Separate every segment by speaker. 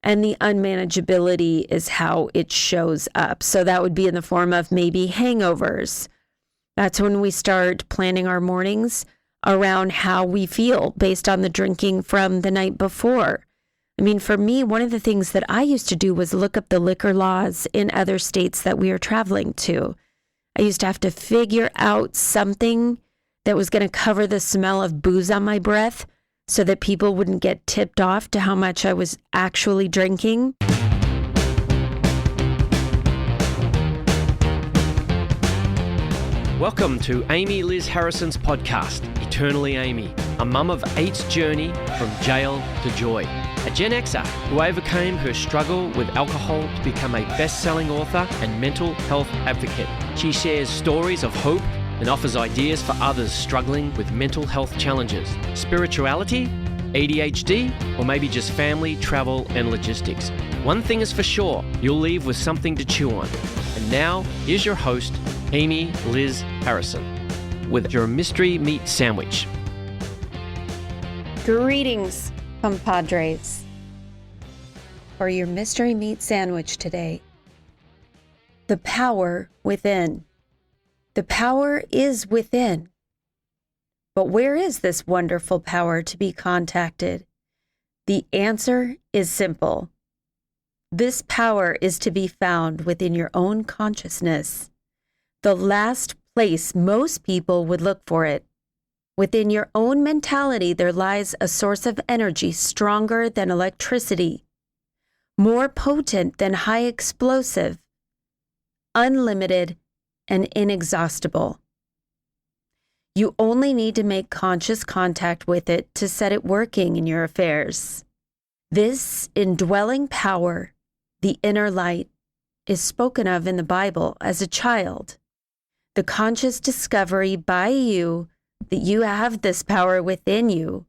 Speaker 1: And the unmanageability is how it shows up. So that would be in the form of maybe hangovers. That's when we start planning our mornings around how we feel based on the drinking from the night before. I mean, for me, one of the things that I used to do was look up the liquor laws in other states that we were traveling to. I used to have to figure out something that was going to cover the smell of booze on my breath so that people wouldn't get tipped off to how much I was actually drinking.
Speaker 2: Welcome to Amy Liz Harrison's podcast, Eternally Amy, a mum of eight's journey from jail to joy. A Gen Xer who overcame her struggle with alcohol to become a best-selling author and mental health advocate. She shares stories of hope and offers ideas for others struggling with mental health challenges, spirituality, ADHD, or maybe just family, travel, and logistics. One thing is for sure, you'll leave with something to chew on. And now, here's your host, Amy Liz Harrison, with your mystery meat sandwich.
Speaker 1: Greetings, compadres, for your mystery meat sandwich today. The power within. The power is within. But where is this wonderful power to be contacted? The answer is simple. This power is to be found within your own consciousness. The last place most people would look for it. Within your own mentality, there lies a source of energy stronger than electricity, more potent than high explosive, unlimited and inexhaustible. You only need to make conscious contact with it to set it working in your affairs. This indwelling power, the inner light, is spoken of in the Bible as a child. The conscious discovery by you that you have this power within you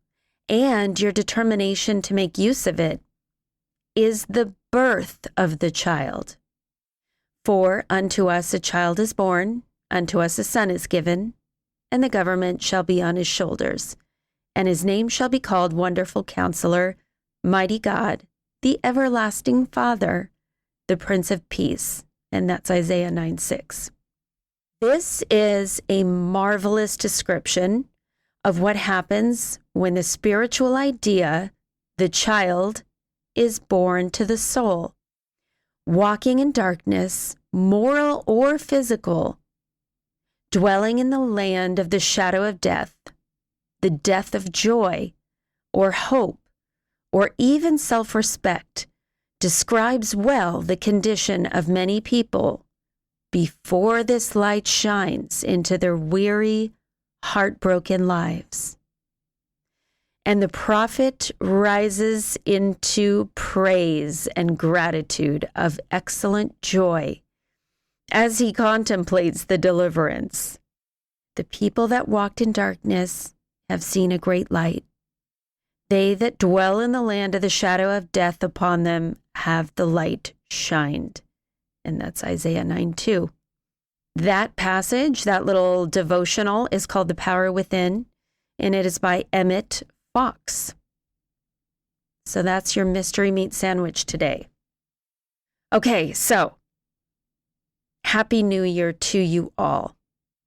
Speaker 1: and your determination to make use of it is the birth of the child. For unto us a child is born, unto us a son is given, and the government shall be on his shoulders, and his name shall be called Wonderful Counselor, Mighty God, the Everlasting Father, the Prince of Peace. And that's Isaiah 9:6. This is a marvelous description of what happens when the spiritual idea, the child, is born to the soul. Walking in darkness, moral or physical, dwelling in the land of the shadow of death, the death of joy or hope or even self-respect, describes well the condition of many people before this light shines into their weary, heartbroken lives. And the prophet rises into praise and gratitude of excellent joy as he contemplates the deliverance. The people that walked in darkness have seen a great light. They that dwell in the land of the shadow of death, upon them have the light shined. And that's Isaiah 9:2. That passage, that little devotional, is called The Power Within, and it is by Emmett Fox. So that's your mystery meat sandwich today. Okay, so Happy New Year to you all.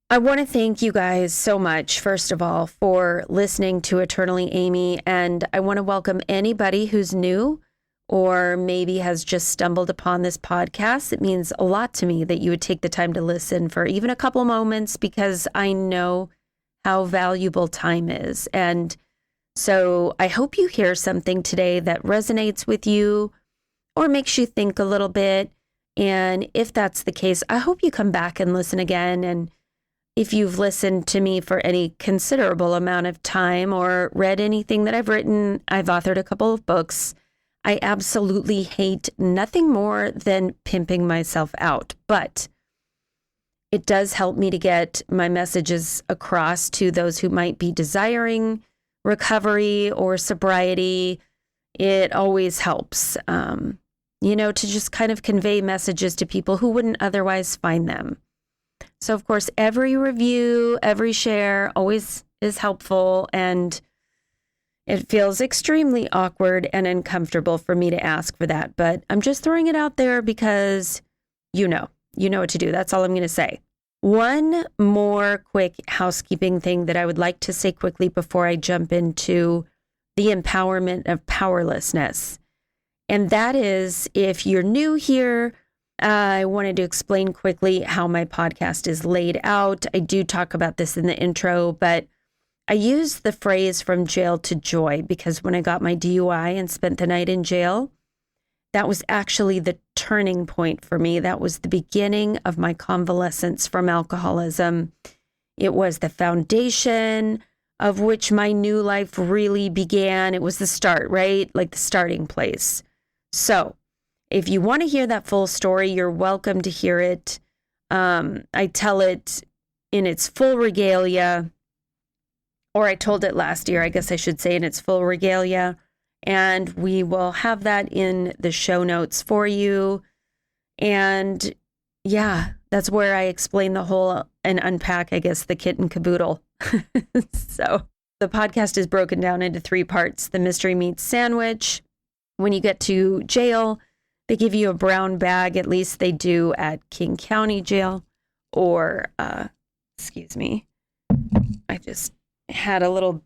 Speaker 1: I want to thank you guys so much, first of all, for listening to Eternally Amy, and I want to welcome anybody who's new or maybe has just stumbled upon this podcast. It means a lot to me that you would take the time to listen for even a couple moments, because I know how valuable time is. And so I hope you hear something today that resonates with you or makes you think a little bit. And if that's the case, I hope you come back and listen again. And if you've listened to me for any considerable amount of time or read anything that I've written, I've authored a couple of books. I absolutely hate nothing more than pimping myself out, but it does help me to get my messages across to those who might be desiring recovery or sobriety. It always helps, to just kind of convey messages to people who wouldn't otherwise find them. So, of course, every review, every share always is helpful, and It feels extremely awkward and uncomfortable for me to ask for that, but I'm just throwing it out there because you know what to do. That's all I'm going to say. One more quick housekeeping thing that I would like to say quickly before I jump into the empowerment of powerlessness. And that is, if you're new here, I wanted to explain quickly how my podcast is laid out. I do talk about this in the intro, but I use the phrase from jail to joy because when I got my DUI and spent the night in jail, that was actually the turning point for me. That was the beginning of my convalescence from alcoholism. It was the foundation of which my new life really began. It was the start, right? Like the starting place. So if you want to hear that full story, you're welcome to hear it. I tell it in its full regalia, or I told it last year, I guess I should say in its full regalia. And we will have that in the show notes for you. And yeah, that's where I explain the whole and unpack, I guess, the kit and caboodle. So the podcast is broken down into 3 parts. The mystery meat sandwich. When you get to jail, they give you a brown bag, at least they do at King County Jail. Or, excuse me, I just had a little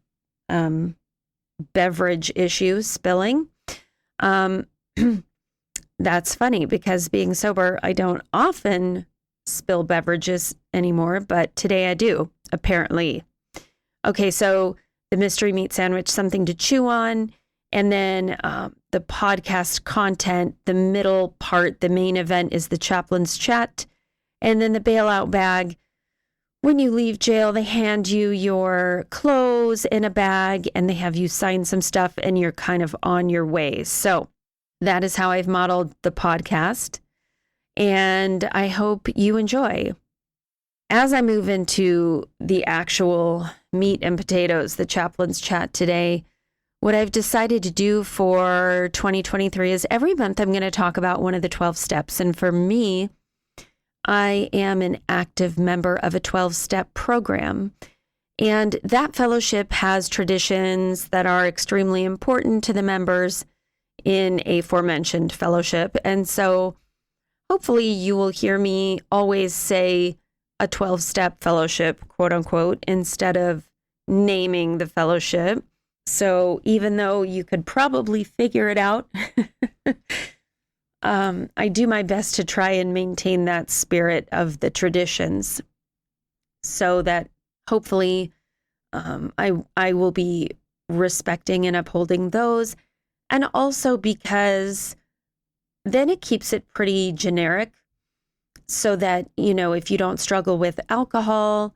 Speaker 1: beverage issue spilling. That's funny because being sober, I don't often spill beverages anymore, but today I do, apparently. Okay, so the mystery meat sandwich, something to chew on. And then the podcast content, the middle part, the main event is the chaplain's chat. And then the bailout bag. When you leave jail, they hand you your clothes in a bag and they have you sign some stuff and you're kind of on your way. So that is how I've modeled the podcast. And I hope you enjoy. As I move into the actual meat and potatoes, the chaplain's chat today, what I've decided to do for 2023 is every month I'm going to talk about one of the 12 steps. And for me, I am an active member of a 12-step program. And that fellowship has traditions that are extremely important to the members in a aforementioned fellowship. And so hopefully you will hear me always say a 12-step fellowship, quote unquote, instead of naming the fellowship. So even though you could probably figure it out, I do my best to try and maintain that spirit of the traditions so that hopefully I will be respecting and upholding those. And also because then it keeps it pretty generic so that, if you don't struggle with alcohol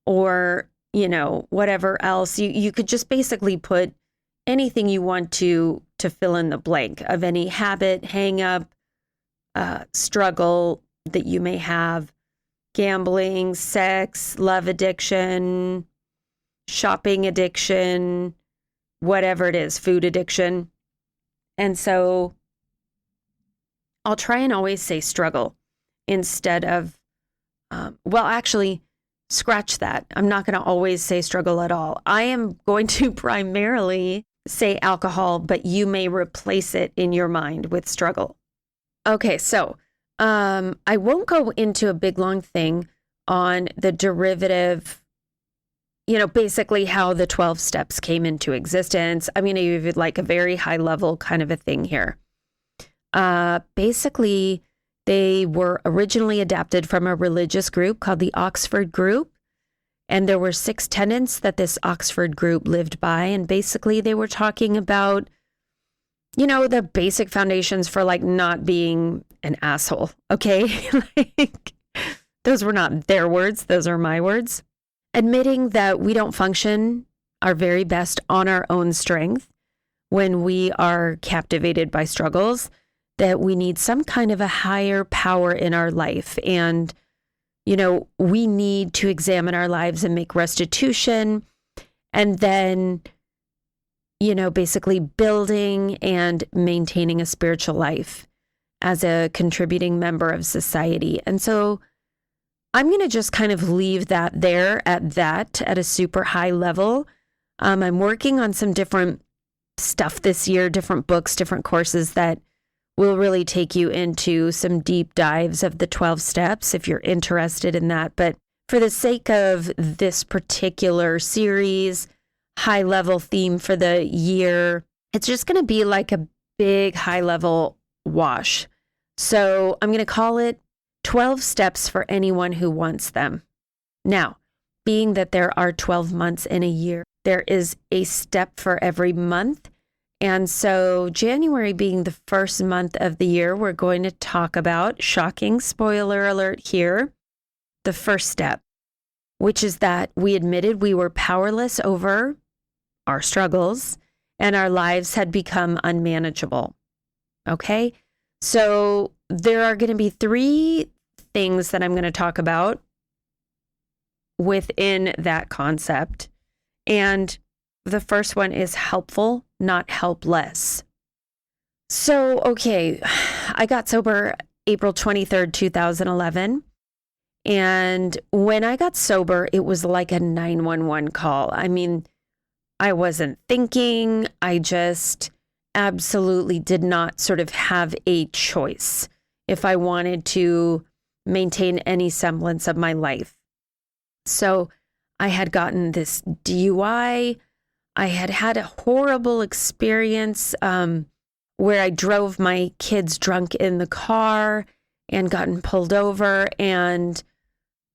Speaker 1: or, whatever else, you could just basically put anything you want to fill in the blank of any habit, hang up, struggle that you may have, gambling, sex, love addiction, shopping addiction, whatever it is, food addiction. And so I'll try and always say struggle instead of, actually, scratch that. I'm not going to always say struggle at all. I am going to primarily say alcohol, but you may replace it in your mind with struggle. Okay, so I won't go into a big long thing on the derivative, basically how the 12 steps came into existence. I'm going to give it like a very high level kind of a thing here. Basically, they were originally adapted from a religious group called the Oxford Group. And there were 6 tenets that this Oxford group lived by. And basically they were talking about, the basic foundations for like not being an asshole. Okay. Those were not their words. Those are my words. Admitting that we don't function our very best on our own strength when we are captivated by struggles, that we need some kind of a higher power in our life. And, we need to examine our lives and make restitution. And then, basically building and maintaining a spiritual life as a contributing member of society. And so I'm going to just kind of leave that there at a super high level. I'm working on some different stuff this year, different books, different courses that will really take you into some deep dives of the 12 steps if you're interested in that. But for the sake of this particular series, high level theme for the year, it's just going to be like a big high level wash. So I'm going to call it 12 steps for anyone who wants them. Now, being that there are 12 months in a year, there is a step for every month. And so January being the first month of the year, we're going to talk about, shocking spoiler alert here, the first step, which is that we admitted we were powerless over our struggles and our lives had become unmanageable. Okay? So there are going to be 3 things that I'm going to talk about within that concept. And the first one is helpful, not helpless. So, okay, I got sober April 23rd, 2011. And when I got sober, it was like a 911 call. I mean, I wasn't thinking. I just absolutely did not sort of have a choice if I wanted to maintain any semblance of my life. So I had gotten this DUI. I had had a horrible experience where I drove my kids drunk in the car and gotten pulled over, and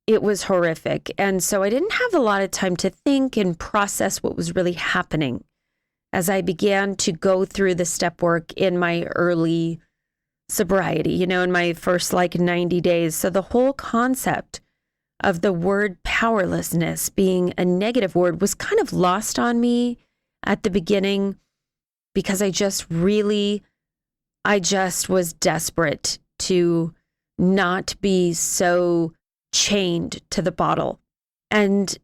Speaker 1: it was horrific. And so I didn't have a lot of time to think and process what was really happening as I began to go through the step work in my early sobriety, in my first 90 days. So the whole concept of the word powerlessness being a negative word was kind of lost on me at the beginning because I just was desperate to not be so chained to the bottle. And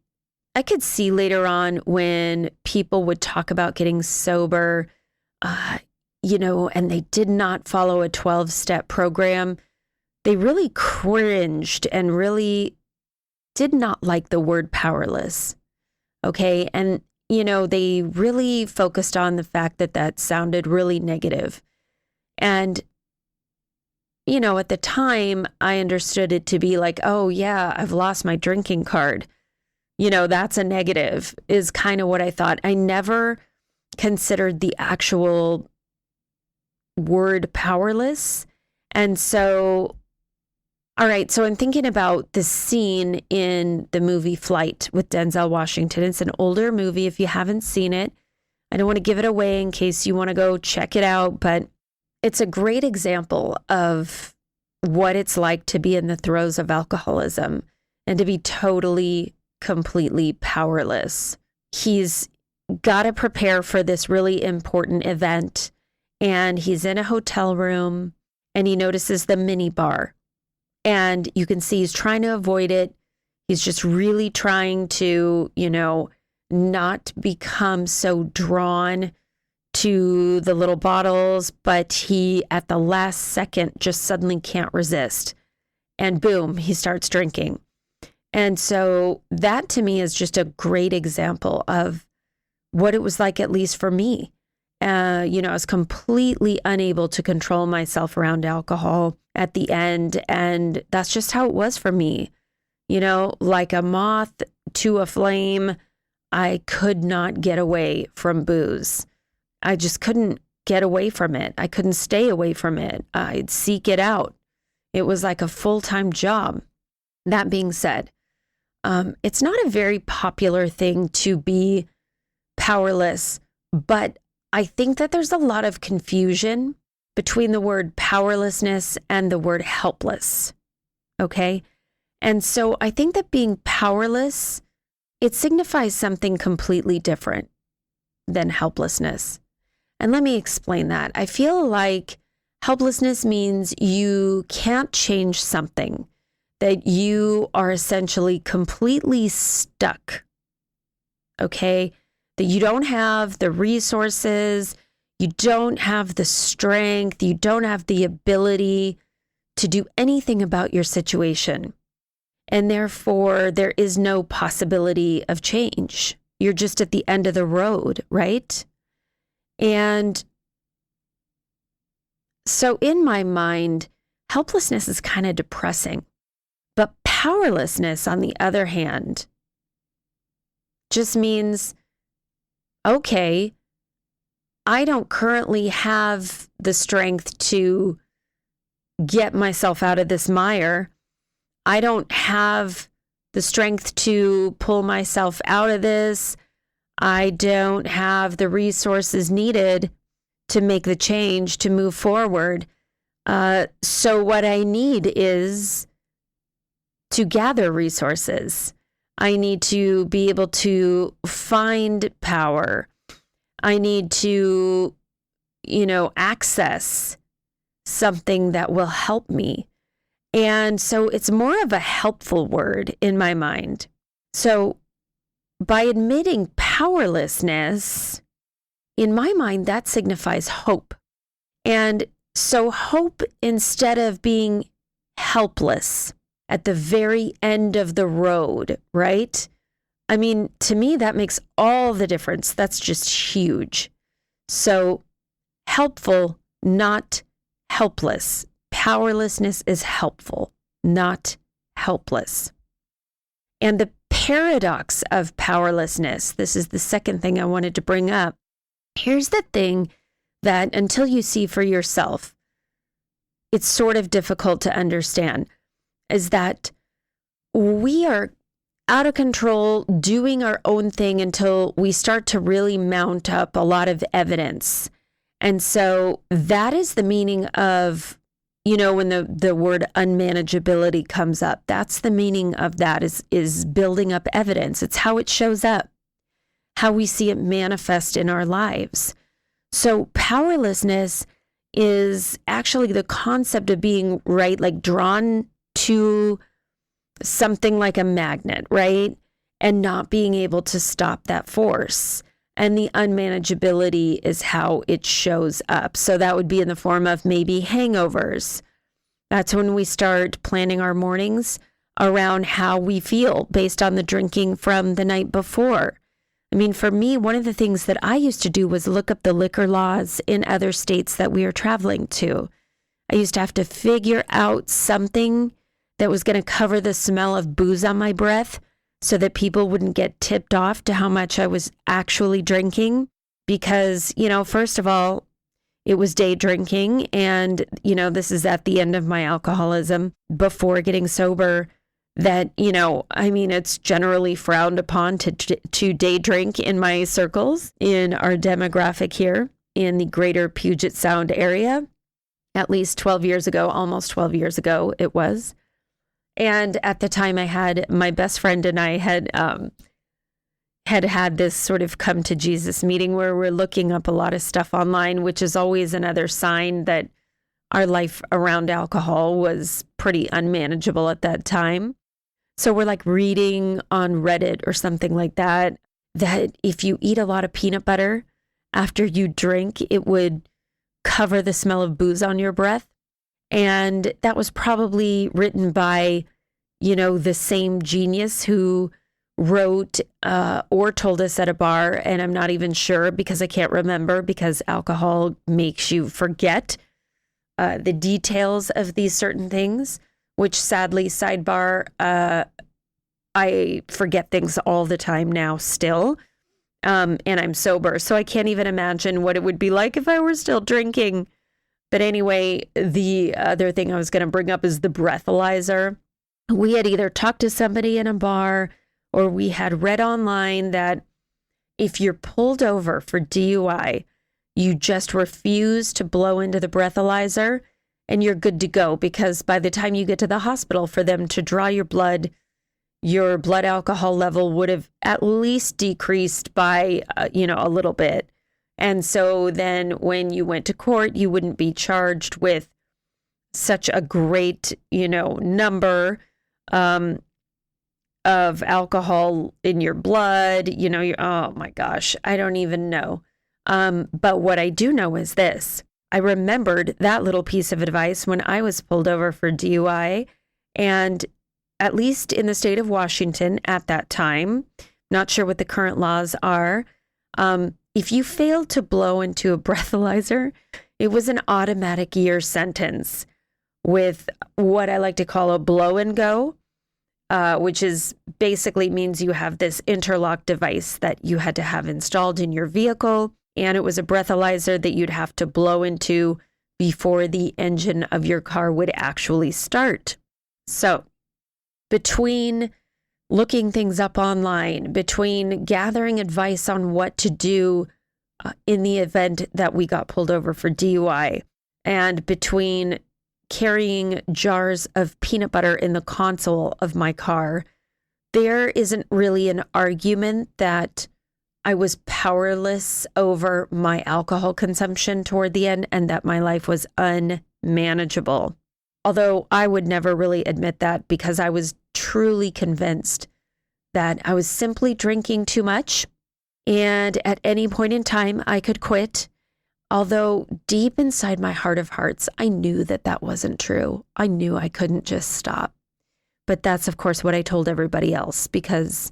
Speaker 1: I could see later on when people would talk about getting sober, and they did not follow a 12-step program, they really cringed and really did not like the word powerless. Okay. And, they really focused on the fact that that sounded really negative. And, at the time I understood it to be like, oh yeah, I've lost my drinking card. That's a negative is kind of what I thought. I never considered the actual word powerless. And so, all right, so I'm thinking about the scene in the movie Flight with Denzel Washington. It's an older movie. If you haven't seen it, I don't want to give it away in case you want to go check it out, but it's a great example of what it's like to be in the throes of alcoholism and to be totally, completely powerless. He's got to prepare for this really important event, and he's in a hotel room and he notices the mini bar. And you can see he's trying to avoid it. He's just really trying to, not become so drawn to the little bottles, but he, at the last second, just suddenly can't resist. And boom, he starts drinking. And so that to me is just a great example of what it was like, at least for me. I was completely unable to control myself around alcohol at the end. And that's just how it was for me. Like a moth to a flame, I could not get away from booze. I just couldn't get away from it. I couldn't stay away from it. I'd seek it out. It was like a full-time job. That being said, it's not a very popular thing to be powerless, but I think that there's a lot of confusion between the word powerlessness and the word helpless. Okay? And so I think that being powerless, it signifies something completely different than helplessness. And let me explain that. I feel like helplessness means you can't change something, that you are essentially completely stuck. Okay? That you don't have the resources, you don't have the strength, you don't have the ability to do anything about your situation. And therefore, there is no possibility of change. you're just at the end of the road, right? And so in my mind, helplessness is kind of depressing. But powerlessness, on the other hand, just means, okay, I don't currently have the strength to get myself out of this mire. I don't have the strength to pull myself out of this. I don't have the resources needed to make the change, to move forward. So what I need is to gather resources. I need to be able to find power. I need to, access something that will help me. And so it's more of a helpful word in my mind. So by admitting powerlessness, in my mind, that signifies hope. And so hope, instead of being helpless at the very end of the road, right? I mean, to me, that makes all the difference. That's just huge. So helpful, not helpless. Powerlessness is helpful, not helpless. And the paradox of powerlessness, this is the second thing I wanted to bring up. Here's the thing that until you see for yourself, it's sort of difficult to understand, is that we are out of control doing our own thing until we start to really mount up a lot of evidence. And so that is the meaning of, when the word unmanageability comes up, that's the meaning of that is building up evidence. It's how it shows up, how we see it manifest in our lives. So powerlessness is actually the concept of being, right, like drawn to something like a magnet, right? And not being able to stop that force. And the unmanageability is how it shows up. So that would be in the form of maybe hangovers. That's when we start planning our mornings around how we feel based on the drinking from the night before. I mean, for me, one of the things that I used to do was look up the liquor laws in other states that we were traveling to. I used to have to figure out something that was going to cover the smell of booze on my breath so that people wouldn't get tipped off to how much I was actually drinking. Because, first of all, it was day drinking. And, this is at the end of my alcoholism before getting sober, that, it's generally frowned upon to day drink in my circles, in our demographic here in the greater Puget Sound area. At least 12 years ago, almost 12 years ago, it was. And at the time my best friend and I had this sort of come to Jesus meeting where we're looking up a lot of stuff online, which is always another sign that our life around alcohol was pretty unmanageable at that time. So we're like reading on Reddit or something like that if you eat a lot of peanut butter after you drink, it would cover the smell of booze on your breath. And that was probably written by, the same genius who wrote or told us at a bar. And I'm not even sure because I can't remember, because alcohol makes you forget the details of these certain things, which sadly, sidebar, I forget things all the time now still. And I'm sober. So I can't even imagine what it would be like if I were still drinking. But anyway, the other thing I was going to bring up is the breathalyzer. We had either talked to somebody in a bar or we had read online that if you're pulled over for DUI, you just refuse to blow into the breathalyzer and you're good to go, because by the time you get to the hospital for them to draw your blood alcohol level would have at least decreased by, a little bit. And so then when you went to court, you wouldn't be charged with such a great, number of alcohol in your blood. Oh my gosh, I don't even know. But what I do know is this. I remembered that little piece of advice when I was pulled over for DUI. And at least in the state of Washington at that time, Not sure what the current laws are. If you failed to blow into a breathalyzer, it was an automatic year sentence with what I like to call a blow and go, which is basically means you have this interlock device that you had to have installed in your vehicle. And it was a breathalyzer that you'd have to blow into before the engine of your car would actually start. So between looking things up online, between gathering advice on what to do in the event that we got pulled over for DUI, and between carrying jars of peanut butter in the console of my car, there isn't really an argument that I was powerless over my alcohol consumption toward the end and that my life was unmanageable. Although I would never really admit that because I was truly convinced that I was simply drinking too much and at any point in time I could quit. Although deep inside my heart of hearts, I knew that that wasn't true. I knew I couldn't just stop. But that's, of course, what I told everybody else because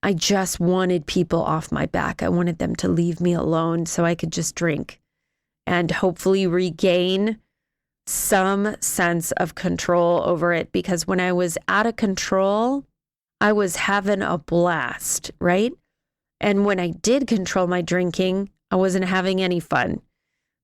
Speaker 1: I just wanted people off my back. I wanted them to leave me alone so I could just drink and hopefully regain some sense of control over it. Because when I was out of control, I was having a blast, right? And when I did control my drinking, I wasn't having any fun.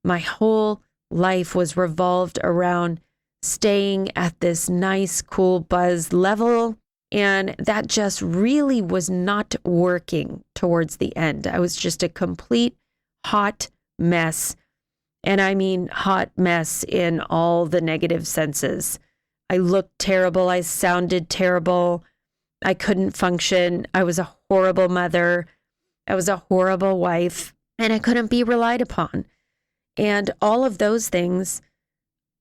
Speaker 1: My whole life was revolved around staying at this nice, cool buzz level. And that just really was not working towards the end. I was just a complete hot mess. And I mean hot mess in all the negative senses. I looked terrible. I sounded terrible. I couldn't function. I was a horrible mother. I was a horrible wife. And I couldn't be relied upon. And all of those things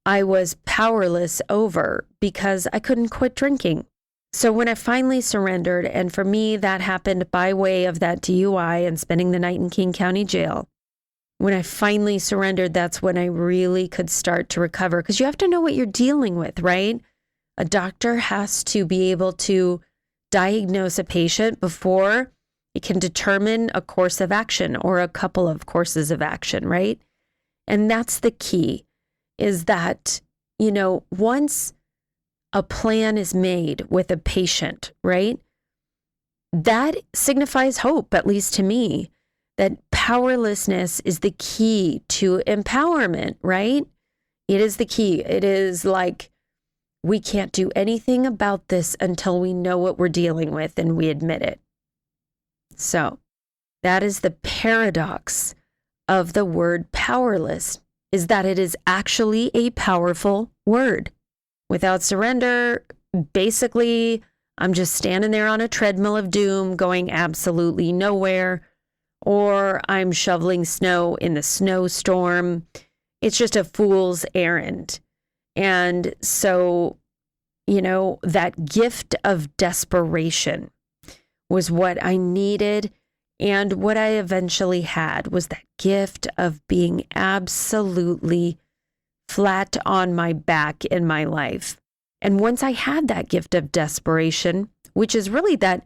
Speaker 1: I was powerless over because I couldn't quit drinking. So when I finally surrendered, and for me, that happened by way of that DUI and spending the night in King County Jail. When I finally surrendered, that's when I really could start to recover because you have to know what you're dealing with, right? A doctor has to be able to diagnose a patient before it can determine a course of action or a couple of courses of action, right? And that's the key is that, once a plan is made with a patient, right? That signifies hope, at least to me, that powerlessness is the key to empowerment, right? It is the key. It is like, we can't do anything about this until we know what we're dealing with and we admit it. So that is the paradox of the word powerless, is that it is actually a powerful word. Without surrender, basically, I'm just standing there on a treadmill of doom going absolutely nowhere, or I'm shoveling snow in the snowstorm. It's just a fool's errand. And so, that gift of desperation was what I needed. And what I eventually had was that gift of being absolutely flat on my back in my life. And once I had that gift of desperation, which is really that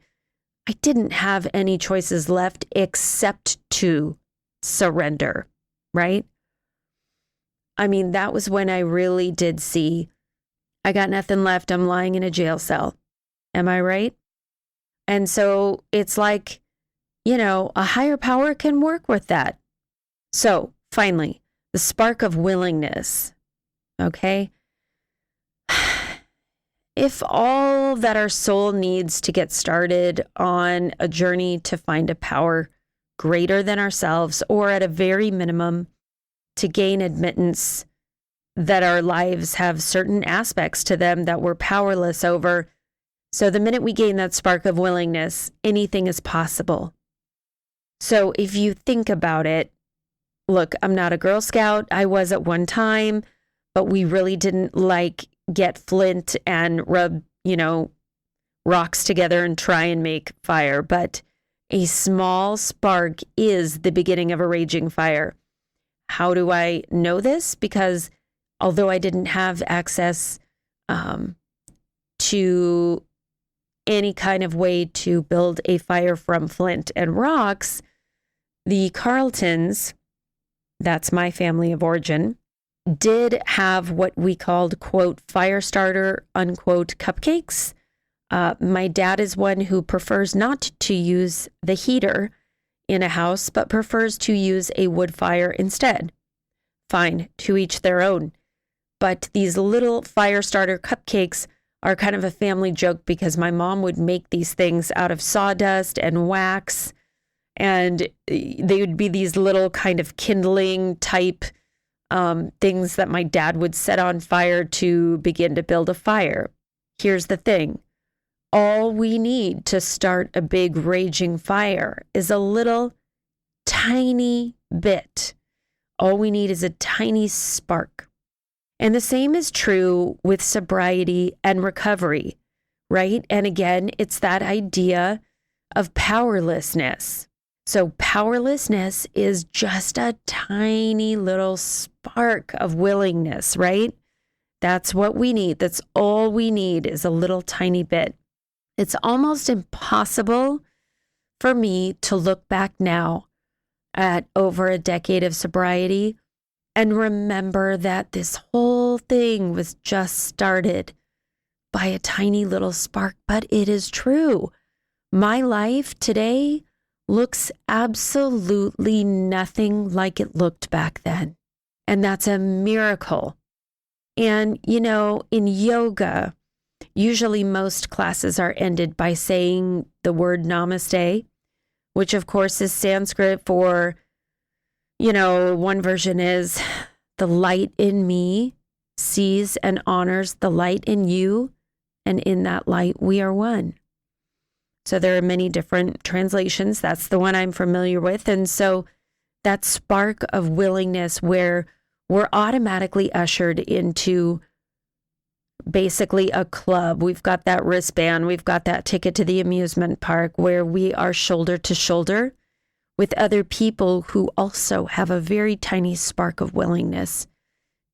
Speaker 1: I didn't have any choices left except to surrender, right? I mean, that was when I really did see, I got nothing left. I'm lying in a jail cell. Am I right? And so it's like, a higher power can work with that. So finally, the spark of willingness, okay? If all that our soul needs to get started on a journey to find a power greater than ourselves, or at a very minimum, to gain admittance that our lives have certain aspects to them that we're powerless over. So the minute we gain that spark of willingness, anything is possible. So if you think about it, look, I'm not a Girl Scout. I was at one time, but we really didn't get flint and rub, rocks together and try and make fire. But a small spark is the beginning of a raging fire. How do I know this? Because although I didn't have access to any kind of way to build a fire from flint and rocks, the Carltons, that's my family of origin, did have what we called, quote, fire starter, unquote, cupcakes. My dad is one who prefers not to use the heater in a house, but prefers to use a wood fire instead. Fine, to each their own. But these little fire starter cupcakes are kind of a family joke because my mom would make these things out of sawdust and wax, and they would be these little kind of kindling type things that my dad would set on fire to begin to build a fire. Here's the thing. All we need to start a big raging fire is a little tiny bit. All we need is a tiny spark. And the same is true with sobriety and recovery, right? And again, it's that idea of powerlessness. So powerlessness is just a tiny little spark of willingness, right? That's what we need. That's all we need is a little tiny bit. It's almost impossible for me to look back now at over a decade of sobriety and remember that this whole thing was just started by a tiny little spark. But it is true. My life today looks absolutely nothing like it looked back then. And that's a miracle. And, in yoga, usually most classes are ended by saying the word namaste, which of course is Sanskrit for, one version is the light in me sees and honors the light in you, and in that light we are one. So there are many different translations. That's the one I'm familiar with. And so that spark of willingness where we're automatically ushered into basically a club. We've got that wristband. We've got that ticket to the amusement park where we are shoulder to shoulder with other people who also have a very tiny spark of willingness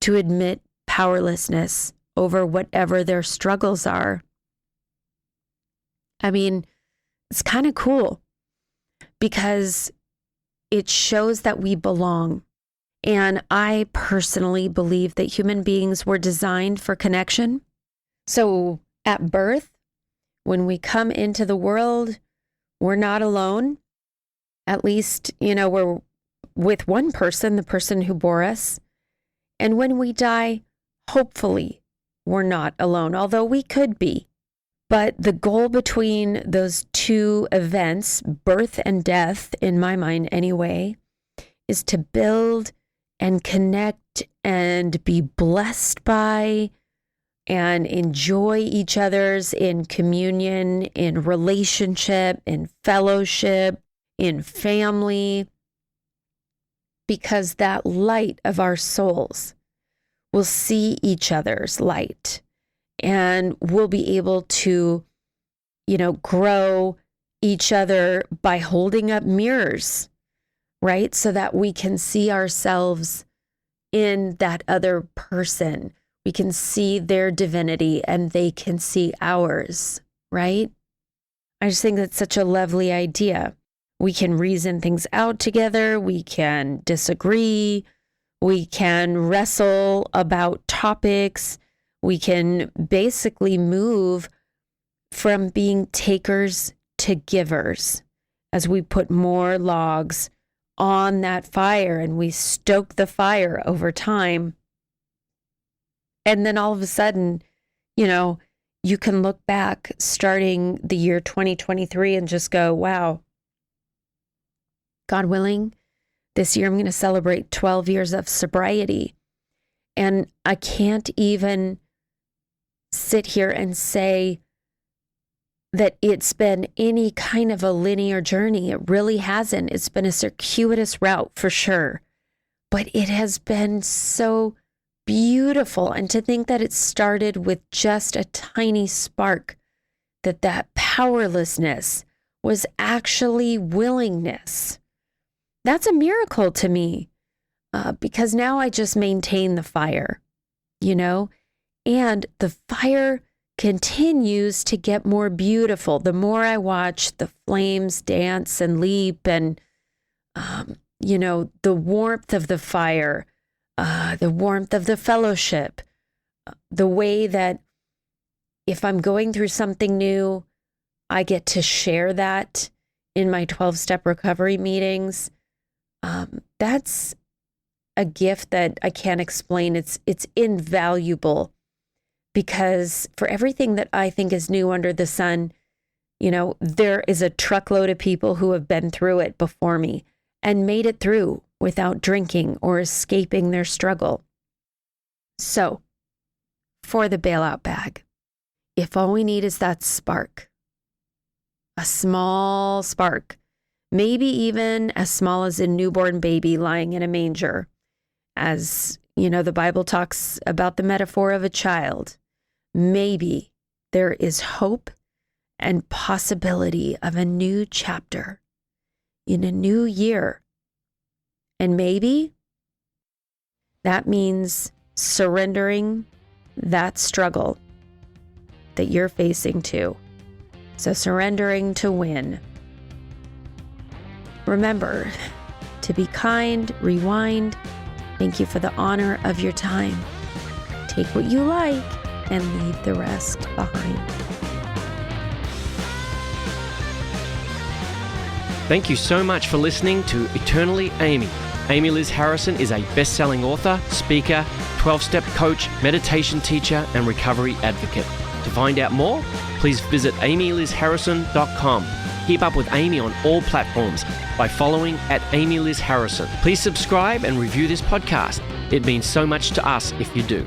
Speaker 1: to admit powerlessness over whatever their struggles are. I mean, it's kind of cool because it shows that we belong. And I personally believe that human beings were designed for connection. So at birth, when we come into the world, we're not alone. At least, we're with one person, the person who bore us. And when we die, hopefully, we're not alone, although we could be. But the goal between those two events, birth and death, in my mind anyway, is to build and connect and be blessed by and enjoy each other's in communion, in relationship, in fellowship, in family, because that light of our souls will see each other's light and we'll be able to, grow each other by holding up mirrors, right? So that we can see ourselves in that other person. We can see their divinity and they can see ours, right? I just think that's such a lovely idea. We can reason things out together. We can disagree. We can wrestle about topics. We can basically move from being takers to givers as we put more logs on that fire and we stoke the fire over time. And then all of a sudden, you can look back starting the year 2023 and just go, wow, God willing, this year I'm going to celebrate 12 years of sobriety. And I can't even sit here and say that it's been any kind of a linear journey. It really hasn't. It's been a circuitous route for sure. But it has been so beautiful. And to think that it started with just a tiny spark, that powerlessness was actually willingness. That's a miracle to me because now I just maintain the fire, and the fire continues to get more beautiful. The more I watch the flames dance and leap and, the warmth of the fire, the warmth of the fellowship, the way that if I'm going through something new, I get to share that in my 12-step recovery meetings. That's a gift that I can't explain. It's invaluable, because for everything that I think is new under the sun, there is a truckload of people who have been through it before me and made it through without drinking or escaping their struggle. So, for the bailout bag, if all we need is that spark, a small spark, maybe even as small as a newborn baby lying in a manger, as the Bible talks about the metaphor of a child, maybe there is hope and possibility of a new chapter in a new year. And maybe that means surrendering that struggle that you're facing too. So surrendering to win. Remember to be kind, rewind. Thank you for the honor of your time. Take what you like and leave the rest behind.
Speaker 2: Thank you so much for listening to Eternally Amy. Amy Liz Harrison is a best-selling author, speaker, 12-step coach, meditation teacher, and recovery advocate. To find out more, please visit amylizharrison.com. Keep up with Amy on all platforms by following @AmyLizHarrison. Please subscribe and review this podcast. It means so much to us if you do.